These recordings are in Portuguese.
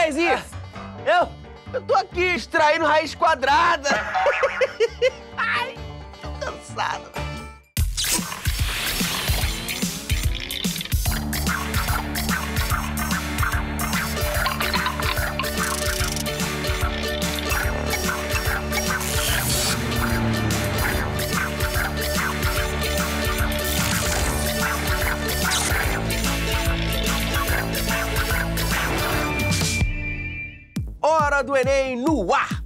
Nenenzinho, eu tô aqui extraindo raiz quadrada. Ai, tô cansado. Hora do Enem no ar!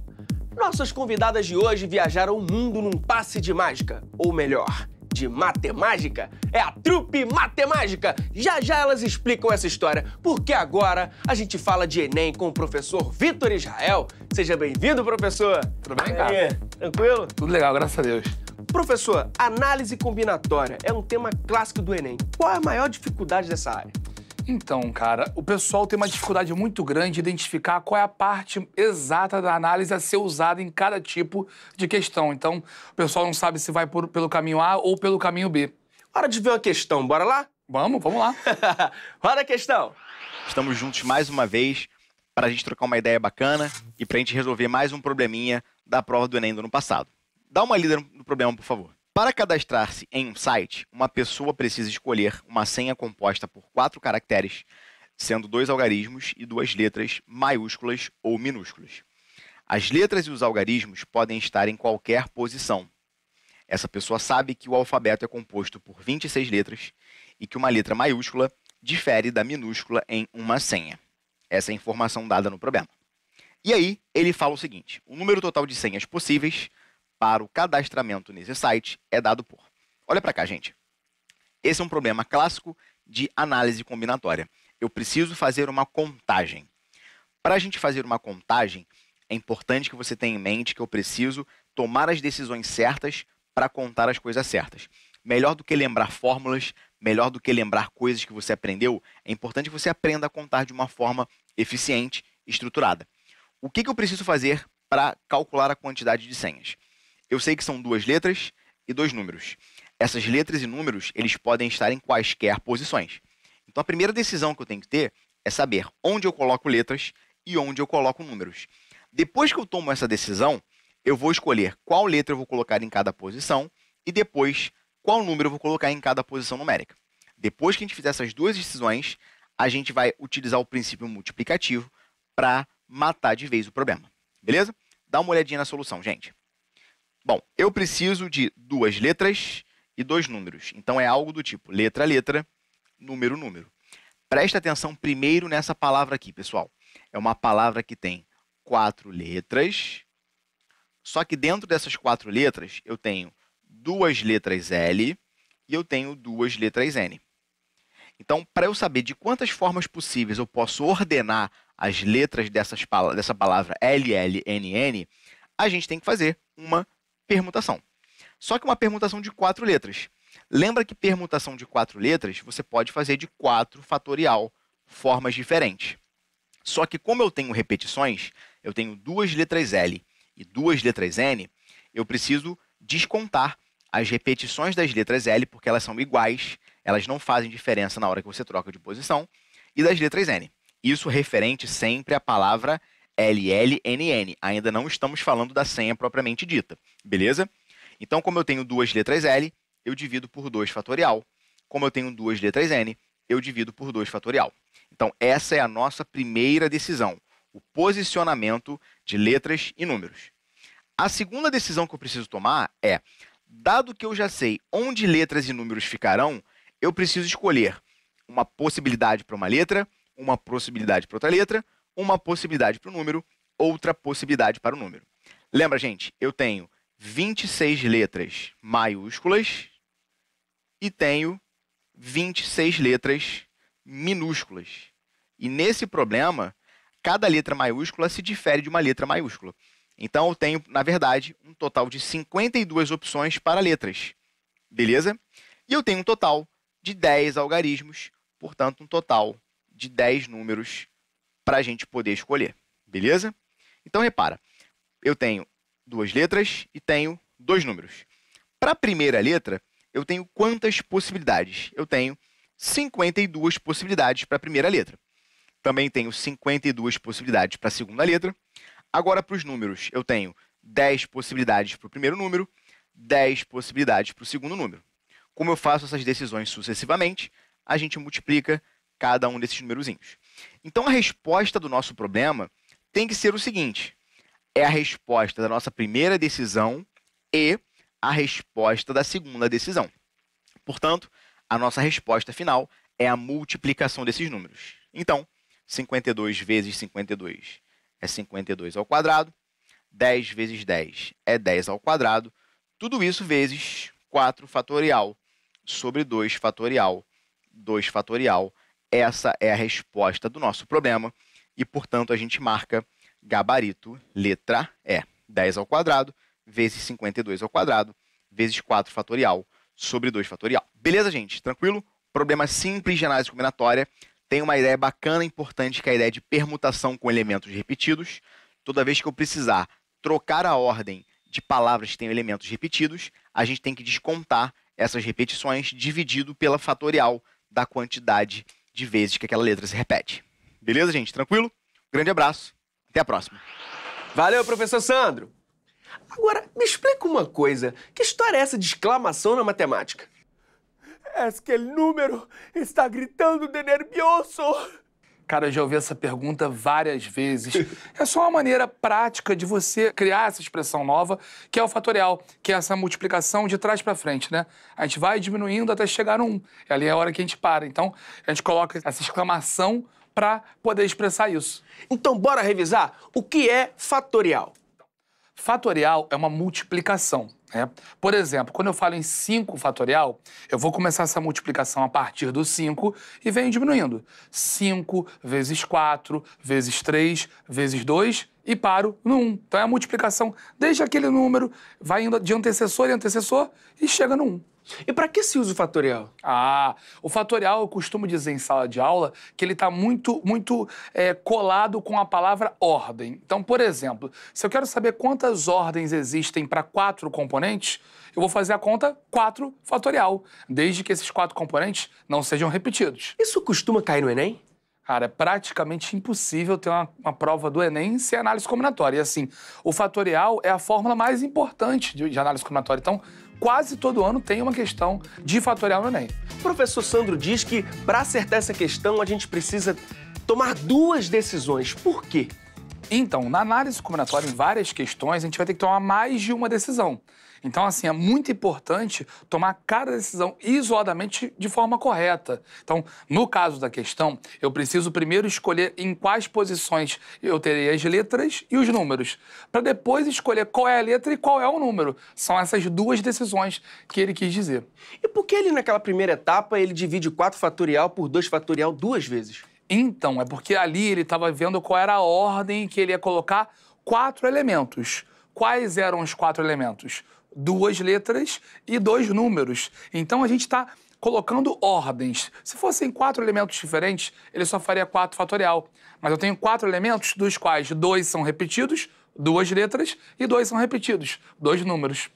Nossas convidadas de hoje viajaram o mundo num passe de mágica, ou melhor, de matemágica. É a trupe Matemágica. Já já elas explicam essa história, porque agora a gente fala de Enem com o professor Vitor Israel. Seja bem-vindo, professor. Tudo bem, cara? Tranquilo? Tudo legal, graças a Deus. Professor, análise combinatória é um tema clássico do Enem. Qual é a maior dificuldade dessa área? Então, cara, o pessoal tem uma dificuldade muito grande de identificar qual é a parte exata da análise a ser usada em cada tipo de questão. Então, o pessoal não sabe se vai pelo caminho A ou pelo caminho B. Hora de ver uma questão, bora lá? Vamos lá. Roda a questão. Estamos juntos mais uma vez para a gente trocar uma ideia bacana e para a gente resolver mais um probleminha da prova do Enem do ano passado. Dá uma lida no problema, por favor. Para cadastrar-se em um site, uma pessoa precisa escolher uma senha composta por 4 caracteres, sendo 2 algarismos e 2 letras maiúsculas ou minúsculas. As letras e os algarismos podem estar em qualquer posição. Essa pessoa sabe que o alfabeto é composto por 26 letras e que uma letra maiúscula difere da minúscula em uma senha. Essa é a informação dada no problema. E aí, ele fala o seguinte: o número total de senhas possíveis para o cadastramento nesse site é dado por... Olha para cá, gente. Esse é um problema clássico de análise combinatória. Eu preciso fazer uma contagem. Para a gente fazer uma contagem, é importante que você tenha em mente que eu preciso tomar as decisões certas para contar as coisas certas. Melhor do que lembrar fórmulas, melhor do que lembrar coisas que você aprendeu, é importante que você aprenda a contar de uma forma eficiente e estruturada. O que eu preciso fazer para calcular a quantidade de senhas? Eu sei que são 2 letras e 2 números. Essas letras e números, eles podem estar em quaisquer posições. Então, a primeira decisão que eu tenho que ter é saber onde eu coloco letras e onde eu coloco números. Depois que eu tomo essa decisão, eu vou escolher qual letra eu vou colocar em cada posição e depois qual número eu vou colocar em cada posição numérica. Depois que a gente fizer essas 2 decisões, a gente vai utilizar o princípio multiplicativo para matar de vez o problema. Beleza? Dá uma olhadinha na solução, gente. Bom, eu preciso de 2 letras e 2 números. Então, é algo do tipo letra, letra, número, número. Presta atenção primeiro nessa palavra aqui, pessoal. É uma palavra que tem 4 letras, só que dentro dessas 4 letras, eu tenho 2 letras L e eu tenho 2 letras N. Então, para eu saber de quantas formas possíveis eu posso ordenar as letras dessa palavra L, L, N, N, a gente tem que fazer uma permutação. Só que uma permutação de 4 letras. Lembra que permutação de 4 letras você pode fazer de 4 fatorial, formas diferentes. Só que como eu tenho repetições, eu tenho 2 letras L e 2 letras N, eu preciso descontar as repetições das letras L, porque elas são iguais, elas não fazem diferença na hora que você troca de posição, e das letras N. Isso referente sempre à palavra LLNN. Ainda não estamos falando da senha propriamente dita, beleza? Então, como eu tenho 2 letras L, eu divido por 2 fatorial. Como eu tenho 2 letras N, eu divido por 2 fatorial. Então, essa é a nossa primeira decisão, o posicionamento de letras e números. A segunda decisão que eu preciso tomar é, dado que eu já sei onde letras e números ficarão, eu preciso escolher uma possibilidade para uma letra, uma possibilidade para outra letra, uma possibilidade para o número, outra possibilidade para o número. Lembra, gente, eu tenho 26 letras maiúsculas e tenho 26 letras minúsculas. E nesse problema, cada letra maiúscula se difere de uma letra maiúscula. Então, eu tenho, na verdade, um total de 52 opções para letras. Beleza? E eu tenho um total de 10 algarismos, portanto, um total de 10 números para a gente poder escolher, beleza? Então, repara, eu tenho 2 letras e tenho 2 números. Para a primeira letra, eu tenho quantas possibilidades? Eu tenho 52 possibilidades para a primeira letra. Também tenho 52 possibilidades para a segunda letra. Agora, para os números, eu tenho 10 possibilidades para o primeiro número, 10 possibilidades para o segundo número. Como eu faço essas decisões sucessivamente, a gente multiplica cada um desses numerozinhos. Então, a resposta do nosso problema tem que ser o seguinte: é a resposta da nossa primeira decisão e a resposta da segunda decisão. Portanto, a nossa resposta final é a multiplicação desses números. Então, 52 vezes 52 é 52 ao quadrado, 10 vezes 10 é 10 ao quadrado, tudo isso vezes 4 fatorial sobre 2 fatorial. 2 fatorial, essa é a resposta do nosso problema e, portanto, a gente marca gabarito, letra E. 10 ao quadrado vezes 52 ao quadrado vezes 4 fatorial sobre 2 fatorial. Beleza, gente? Tranquilo? Problema simples de análise combinatória. Tem uma ideia bacana e importante, que é a ideia de permutação com elementos repetidos. Toda vez que eu precisar trocar a ordem de palavras que têm elementos repetidos, a gente tem que descontar essas repetições dividido pela fatorial da quantidade de vezes que aquela letra se repete. Beleza, gente? Tranquilo? Grande abraço. Até a próxima. Valeu, professor Sandro! Agora, me explica uma coisa. Que história é essa de exclamação na matemática? Es que el número está gritando de nervioso. Cara, eu já ouvi essa pergunta várias vezes. É só uma maneira prática de você criar essa expressão nova, que é o fatorial, que é essa multiplicação de trás para frente, né? A gente vai diminuindo até chegar no 1. E ali é a hora que a gente para. Então, a gente coloca essa exclamação para poder expressar isso. Então, bora revisar? O que é fatorial? Fatorial é uma multiplicação, né? Por exemplo, quando eu falo em 5 fatorial, eu vou começar essa multiplicação a partir do 5 e venho diminuindo. 5 vezes 4, vezes 3, vezes 2 e paro no 1. Então é a multiplicação desde aquele número, vai indo de antecessor em antecessor e chega no 1. E para que se usa o fatorial? O fatorial, eu costumo dizer em sala de aula que ele está muito colado com a palavra ordem. Então, por exemplo, se eu quero saber quantas ordens existem para 4 componentes, eu vou fazer a conta 4 fatorial, desde que esses 4 componentes não sejam repetidos. Isso costuma cair no Enem? Cara, é praticamente impossível ter uma prova do Enem sem análise combinatória. E assim, o fatorial é a fórmula mais importante de análise combinatória. Então, quase todo ano tem uma questão de fatorial no Enem. O professor Sandro diz que, para acertar essa questão, a gente precisa tomar 2 decisões. Por quê? Então, na análise combinatória, em várias questões, a gente vai ter que tomar mais de uma decisão. Então, assim, é muito importante tomar cada decisão isoladamente de forma correta. Então, no caso da questão, eu preciso primeiro escolher em quais posições eu terei as letras e os números, para depois escolher qual é a letra e qual é o número. São essas 2 decisões que ele quis dizer. E por que ele, naquela primeira etapa, ele divide 4 fatorial por 2 fatorial 2 vezes? Então, é porque ali ele estava vendo qual era a ordem que ele ia colocar 4 elementos. Quais eram os 4 elementos? 2 letras e 2 números. Então, a gente está colocando ordens. Se fossem 4 elementos diferentes, ele só faria 4 fatorial. Mas eu tenho 4 elementos, dos quais 2 são repetidos, 2 letras, e 2 são repetidos, 2 números.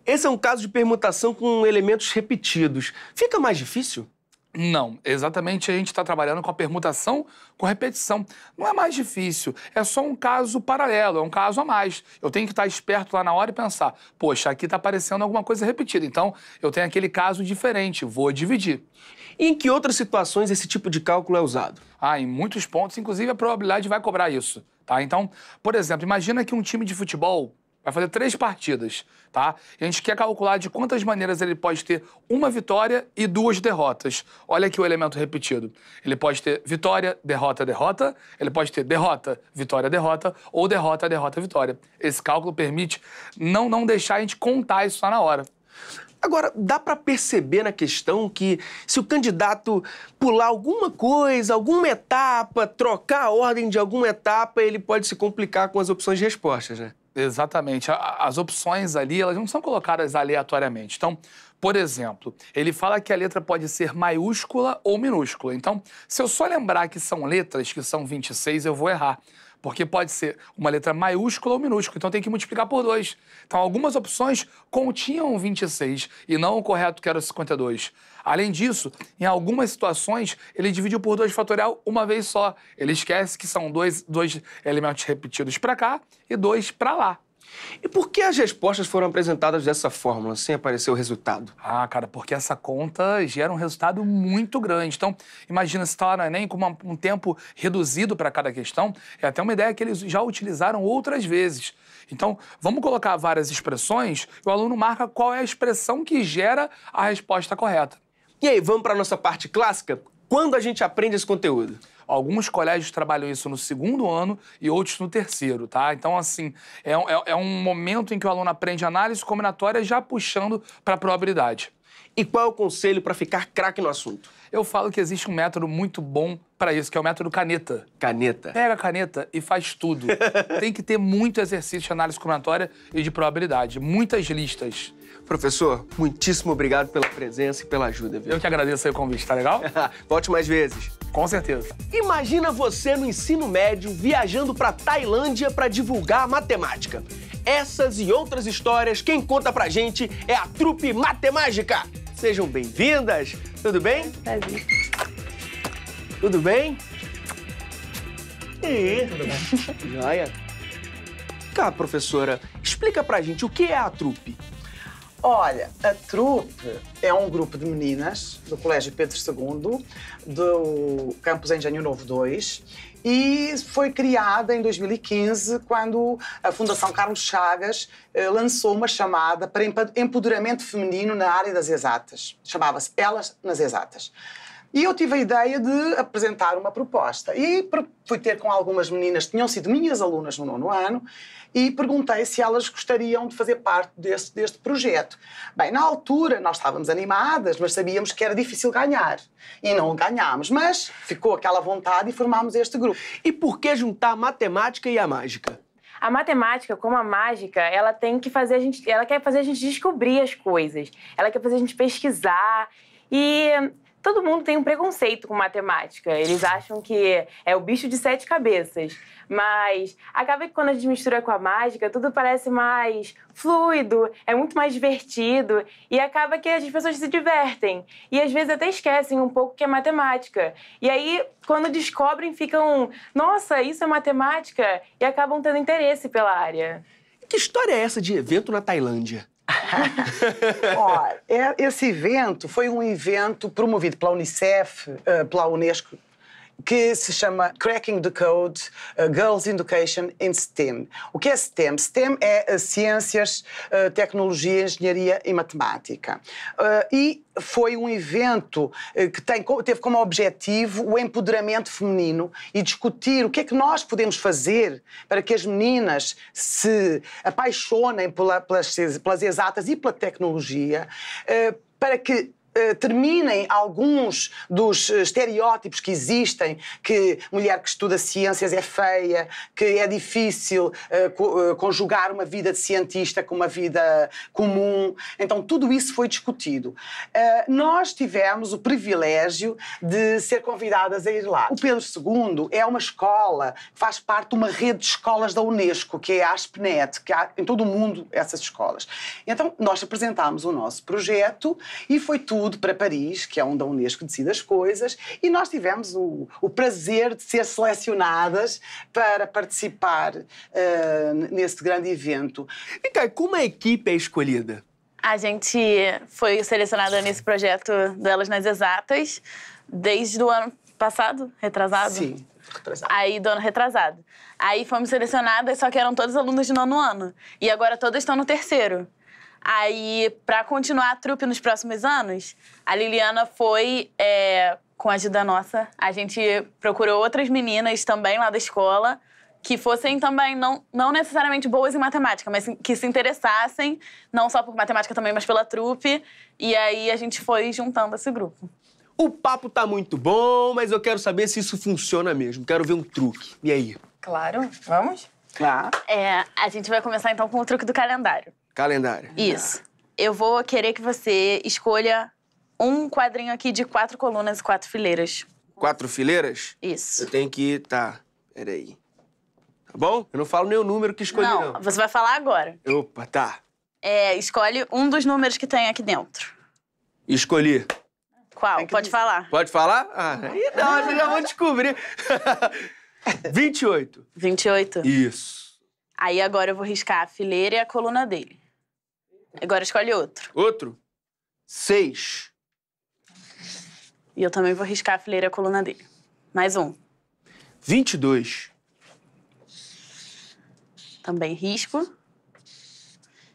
Esse é um caso de permutação com elementos repetidos. Fica mais difícil? Não, exatamente a gente está trabalhando com a permutação com repetição. Não é mais difícil, é só um caso paralelo, é um caso a mais. Eu tenho que estar esperto lá na hora e pensar, poxa, aqui está aparecendo alguma coisa repetida, então eu tenho aquele caso diferente, vou dividir. E em que outras situações esse tipo de cálculo é usado? Em muitos pontos, inclusive a probabilidade vai cobrar isso, tá? Então, por exemplo, imagina que um time de futebol vai fazer 3 partidas, tá? E a gente quer calcular de quantas maneiras ele pode ter uma vitória e 2 derrotas. Olha aqui o elemento repetido. Ele pode ter vitória, derrota, derrota. Ele pode ter derrota, vitória, derrota. Ou derrota, derrota, vitória. Esse cálculo permite não deixar a gente contar isso lá na hora. Agora, dá para perceber na questão que se o candidato pular alguma coisa, alguma etapa, trocar a ordem de alguma etapa, ele pode se complicar com as opções de respostas, né? Exatamente. As opções ali, elas não são colocadas aleatoriamente. Então, por exemplo, ele fala que a letra pode ser maiúscula ou minúscula. Então, se eu só lembrar que são letras, que são 26, eu vou errar. porque pode ser uma letra maiúscula ou minúscula, então tem que multiplicar por 2. Então, algumas opções continham 26 e não o correto, que era o 52. Além disso, em algumas situações, ele dividiu por 2 fatorial uma vez só. Ele esquece que são dois elementos repetidos para cá e 2 para lá. E por que as respostas foram apresentadas dessa fórmula, sem aparecer o resultado? Ah, cara, porque essa conta gera um resultado muito grande. Então, imagina se está lá no Enem com um tempo reduzido para cada questão. É até uma ideia que eles já utilizaram outras vezes. Então, vamos colocar várias expressões e o aluno marca qual é a expressão que gera a resposta correta. E aí, vamos para a nossa parte clássica? Quando a gente aprende esse conteúdo? Alguns colégios trabalham isso no 2º ano e outros no 3º, tá? Então, assim, é um momento em que o aluno aprende análise combinatória já puxando para a probabilidade. E qual é o conselho para ficar craque no assunto? Eu falo que existe um método muito bom para isso, que é o método caneta. Caneta. Pega a caneta e faz tudo. Tem que ter muito exercício de análise combinatória e de probabilidade. Muitas listas. Professor, muitíssimo obrigado pela presença e pela ajuda, viu? Eu que agradeço aí o convite, tá legal? Volte mais vezes. Com certeza. Imagina você no ensino médio viajando para Tailândia para divulgar a matemática. Essas e outras histórias, quem conta pra gente é a Trupe Matemágica. Sejam bem-vindas. Tudo bem? Prazer. Tudo bem? Tudo bem. Joia. Cá, professora, explica pra gente o que é a Trupe. Olha, a Trupe é um grupo de meninas do Colégio Pedro II, do Campus Engenho Novo 2, e foi criada em 2015, quando a Fundação Carlos Chagas lançou uma chamada para empoderamento feminino na área das exatas. Chamava-se Elas nas Exatas. E eu tive a ideia de apresentar uma proposta. E fui ter com algumas meninas que tinham sido minhas alunas no 9º ano e perguntei se elas gostariam de fazer parte deste projeto. Bem, na altura nós estávamos animadas, mas sabíamos que era difícil ganhar. E não ganhámos, mas ficou aquela vontade e formámos este grupo. E por que juntar a matemática e a mágica? A matemática, como a mágica, ela quer fazer a gente descobrir as coisas. Ela quer fazer a gente pesquisar e todo mundo tem um preconceito com matemática. Eles acham que é o bicho de 7 cabeças. Mas acaba que quando a gente mistura com a mágica, tudo parece mais fluido, é muito mais divertido e acaba que as pessoas se divertem. E às vezes até esquecem um pouco que é matemática. E aí, quando descobrem, ficam, nossa, isso é matemática, e acabam tendo interesse pela área. Que história é essa de evento na Tailândia? Ó, esse evento foi um evento promovido pela Unicef, pela Unesco, que se chama Cracking the Code, Girls Education in STEM. O que é STEM? STEM é ciências, tecnologia, engenharia e matemática. E foi um evento que teve como objetivo o empoderamento feminino e discutir o que é que nós podemos fazer para que as meninas se apaixonem pelas exatas e pela tecnologia, para que terminem alguns dos estereótipos que existem, que mulher que estuda ciências é feia, que é difícil conjugar uma vida de cientista com uma vida comum. Então, tudo isso foi discutido. Nós tivemos o privilégio de ser convidadas a ir lá. O Pedro II é uma escola que faz parte de uma rede de escolas da Unesco, que é a ASPNET, que há em todo o mundo essas escolas. Então, nós apresentámos o nosso projeto e foi tudo para Paris, que é onde a Unesco decide as coisas, e nós tivemos o prazer de ser selecionadas para participar nesse grande evento. E cá, como a equipe é escolhida? A gente foi selecionada nesse projeto delas nas exatas desde o ano passado, retrasado? Sim, retrasado. Aí, do ano retrasado. Aí fomos selecionadas, só que eram todas alunas de 9º ano. E agora todas estão no 3º. Aí, para continuar a trupe nos próximos anos, a Liliana foi, com a ajuda nossa, a gente procurou outras meninas também lá da escola que fossem também não necessariamente boas em matemática, mas que se interessassem, não só por matemática também, mas pela trupe. E aí a gente foi juntando esse grupo. O papo tá muito bom, mas eu quero saber se isso funciona mesmo. Quero ver um truque. E aí? Claro, vamos? A gente vai começar então com o truque do calendário. Calendário. Isso. Eu vou querer que você escolha um quadrinho aqui de 4 colunas e 4 fileiras. 4 fileiras? Isso. Eu tenho que... Tá, peraí. Tá bom? Eu não falo nem o número que escolhi, não. Você vai falar agora. Opa, tá. Escolhe um dos números que tem aqui dentro. Escolhi. Qual? Pode falar. Pode falar? Ah, aí não, vocês já vão descobrir. 28. 28? Isso. Aí agora eu vou riscar a fileira e a coluna dele. Agora escolhe outro. Outro? 6. E eu também vou riscar a fileira e a coluna dele. Mais um. 22. Também risco.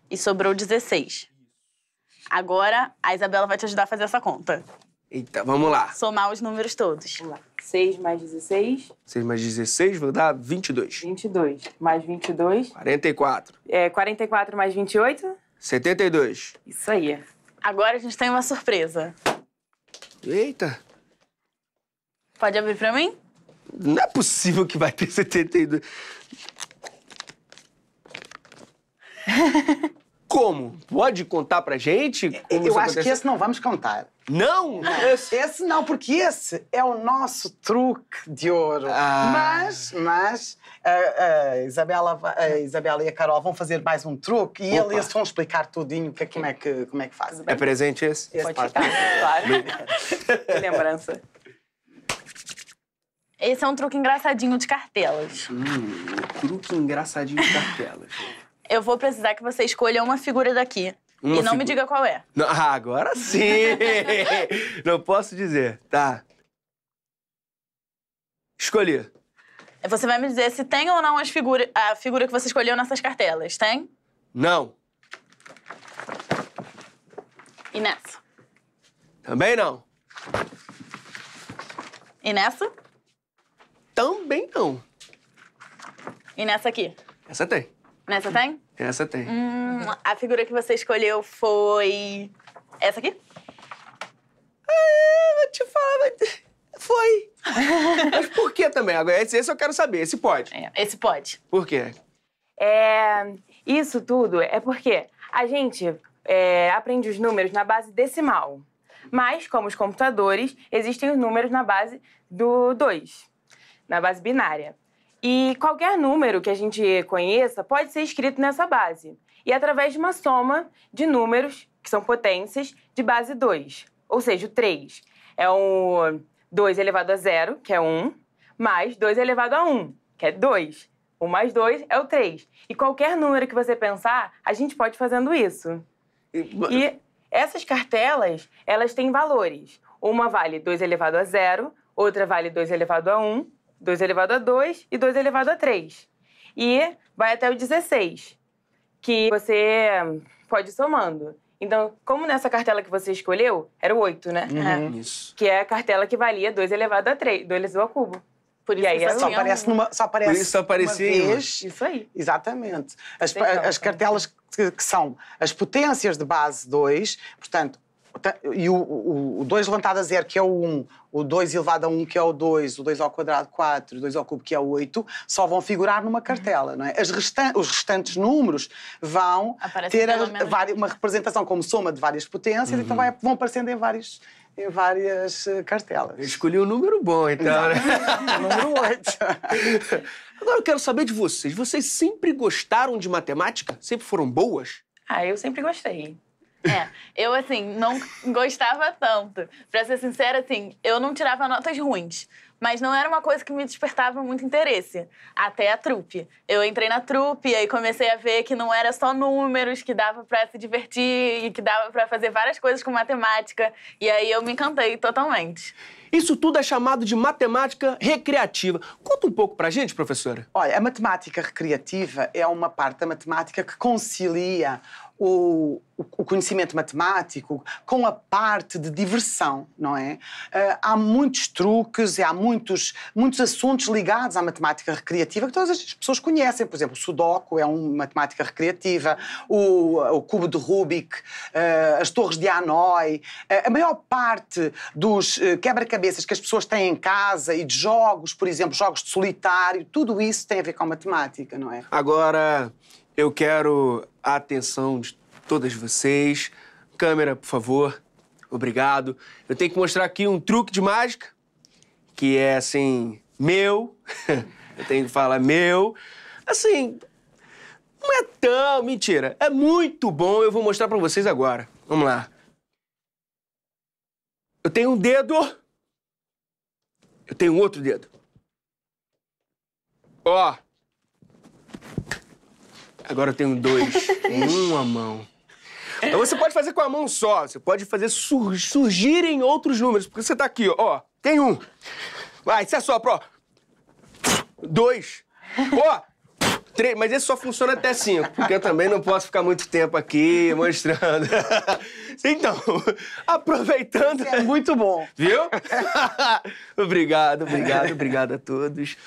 E sobrou 16. Agora a Isabela vai te ajudar a fazer essa conta. Eita, vamos lá. Somar os números todos. Vamos lá. 6 mais 16. 6 mais 16, vou dar 22. 22. Mais 22. 44. 44 mais 28. 72. Isso aí. Agora a gente tem uma surpresa. Eita. Pode abrir pra mim? Não é possível que vai ter 72. Como? Pode contar pra gente? Como Eu acho que esse não vamos contar. Não? Esse não, porque esse é o nosso truque de ouro. Mas a Isabela e a Carol vão fazer mais um truque e Opa. eles vão explicar tudinho como é que fazem. É presente esse? Pode ficar, claro. Que lembrança. Esse é um truque engraçadinho de cartelas. Truque engraçadinho de cartelas. Eu vou precisar que você escolha uma figura daqui. Uma e não me figura. diga qual é. Não, agora sim! Não posso dizer. Tá. Escolhi. Você vai me dizer se tem ou não a figura que você escolheu nessas cartelas. Tem? Não. E nessa? Também não. E nessa? Também não. E nessa aqui? Essa tem. Nessa tem? Essa tem. A figura que você escolheu foi... essa aqui? Vou te falar, foi. Mas por que também? Agora, esse eu quero saber. Esse pode. Esse pode. Por quê? Isso tudo é porque a gente aprende os números na base decimal. Mas, como os computadores, existem os números na base do 2, na base binária. E qualquer número que a gente conheça pode ser escrito nessa base. E através de uma soma de números, que são potências, de base 2. Ou seja, o 3 é o 2 elevado a 0, que é 1, mais 2 elevado a 1, que é 2. 1 mais 2 é o 3. E qualquer número que você pensar, a gente pode ir fazendo isso. E essas cartelas, elas têm valores. Uma vale 2 elevado a 0, outra vale 2 elevado a 1, 2 elevado a 2 e 2 elevado a 3. E vai até o 16, que você pode ir somando. Então, como nessa cartela que você escolheu, era o 8, né? Isso. Que é a cartela que valia 2 elevado a 3, 2 ao cubo. Por isso E aí que Só aparece uma Por isso só aparecia em uma. vez. Isso aí. Exatamente. As Então, cartelas que são as potências de base 2, portanto, e o 2 levantado a 0, que é o 1, o 2 elevado a 1, que é o 2, o 2 ao quadrado, 4, o 2 ao cubo, que é o 8, só vão figurar numa cartela, não é? Os restantes números vão Aparecem ter pelo menos. uma representação como soma de várias potências, então vão aparecendo em várias cartelas. Eu escolhi um número bom, então, né? Número 8. Agora eu quero saber de vocês. Vocês sempre gostaram de matemática? Sempre foram boas? Eu sempre gostei. Eu, assim, não gostava tanto. Pra ser sincera, assim, eu não tirava notas ruins. Mas não era uma coisa que me despertava muito interesse. Até a trupe. Eu entrei na trupe e aí comecei a ver que não era só números, que dava pra se divertir e que dava pra fazer várias coisas com matemática. E aí eu me encantei totalmente. Isso tudo é chamado de matemática recreativa. Conta um pouco pra gente, professora. Olha, a matemática recreativa é uma parte da matemática que concilia o conhecimento matemático com a parte de diversão, não é? Há muitos truques e há muitos assuntos ligados à matemática recreativa que todas as pessoas conhecem. Por exemplo, o Sudoku é uma matemática recreativa, o cubo de Rubik, as torres de Hanoi. A maior parte dos quebra-cabeças que as pessoas têm em casa e de jogos, por exemplo, jogos de solitário, tudo isso tem a ver com a matemática, não é? Agora, eu quero a atenção de todas vocês. Câmera, por favor. Obrigado. Eu tenho que mostrar aqui um truque de mágica, que é, assim, meu. Eu tenho que falar meu. Assim, não é tão... Mentira, é muito bom, eu vou mostrar pra vocês agora. Vamos lá. Eu tenho um dedo. Eu tenho um outro dedo. Ó. Agora eu tenho dois. Uma mão. Então você pode fazer com a mão só. Você pode fazer surgirem outros números. Porque você tá aqui, ó. Tem um. Vai, você assopra, ó. 2. Ó. 3. Mas esse só funciona até 5. Porque eu também não posso ficar muito tempo aqui mostrando. Então, aproveitando... Isso é muito bom. Viu? Obrigado a todos.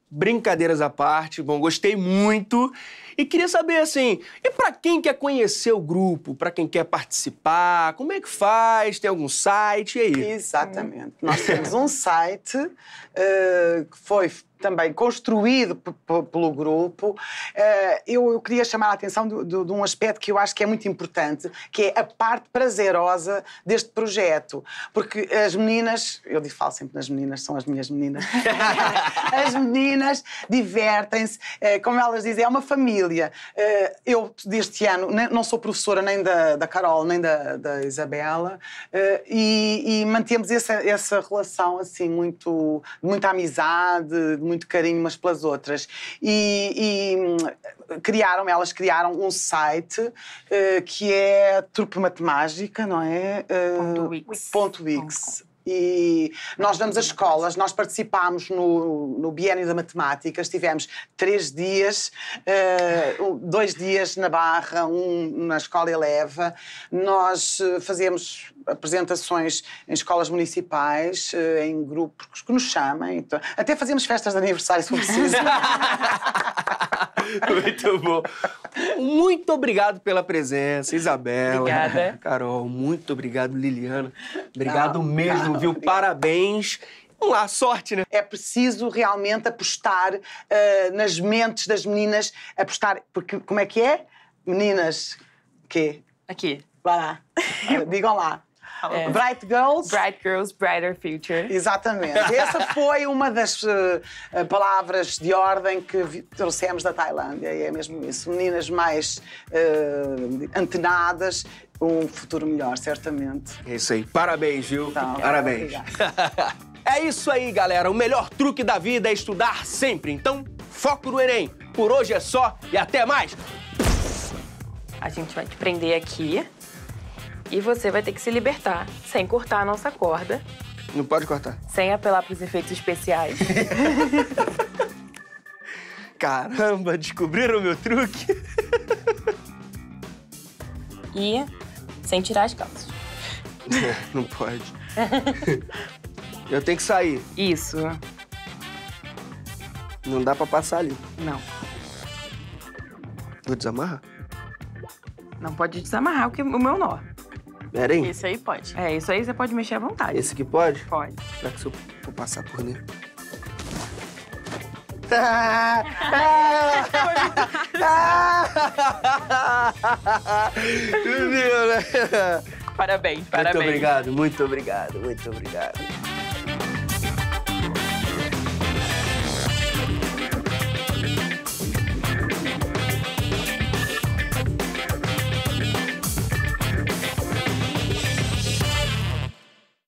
Brincadeiras à parte, bom, gostei muito. E queria saber, assim, e pra quem quer conhecer o grupo, pra quem quer participar, como é que faz? Tem algum site? E aí? Exatamente. Nós temos um site que foi também construído pelo grupo. Eu queria chamar a atenção de um aspecto que eu acho que é muito importante, que é a parte prazerosa deste projeto. Porque as meninas, eu falo sempre nas meninas, são as minhas meninas, as meninas divertem-se, como elas dizem, é uma família. Eu, deste ano, não sou professora nem da Carol, nem da Isabela, e mantemos essa relação, assim, muita amizade, muito carinho umas pelas outras. Elas criaram um site que é Trupe Matemágica, não é? .wix. E nós vamos às escolas, nós participámos no Biénio da Matemática, estivemos 3 dias, 2 dias na Barra, na Escola Eleva. Nós fazemos apresentações em escolas municipais, em grupos que nos chamem. Então, até fazemos festas de aniversário, se for preciso. Muito bom. Muito obrigado pela presença, Isabela. Obrigada. Carol, muito obrigado, Liliana. Obrigado mesmo, viu? Obrigado. Parabéns. Vamos lá, sorte, né? É preciso realmente apostar nas mentes das meninas, apostar, porque como é que é? Meninas, quê? Aqui. Vai lá. Digam lá. Bright Girls. Bright Girls, Brighter Future. Exatamente. Essa foi uma das palavras de ordem que trouxemos da Tailândia. E é mesmo isso. Meninas mais antenadas, um futuro melhor, certamente. É isso aí. Parabéns, viu? Então, parabéns. É isso aí, galera. O melhor truque da vida é estudar sempre. Então, foco no Enem. Por hoje é só e até mais. A gente vai te prender aqui. E você vai ter que se libertar, sem cortar a nossa corda. Não pode cortar. Sem apelar para os efeitos especiais. Caramba, descobriram o meu truque? E sem tirar as calças. Não pode. Eu tenho que sair. Isso. Não dá pra passar ali. Não. Vou desamarrar? Não pode desamarrar o meu nó. Pera aí. Isso aí pode. Isso aí você pode mexer à vontade. Esse aqui pode? Pode. Será que se eu for passar por dentro? Viu, né? Parabéns. Muito obrigado, muito obrigado, muito obrigado.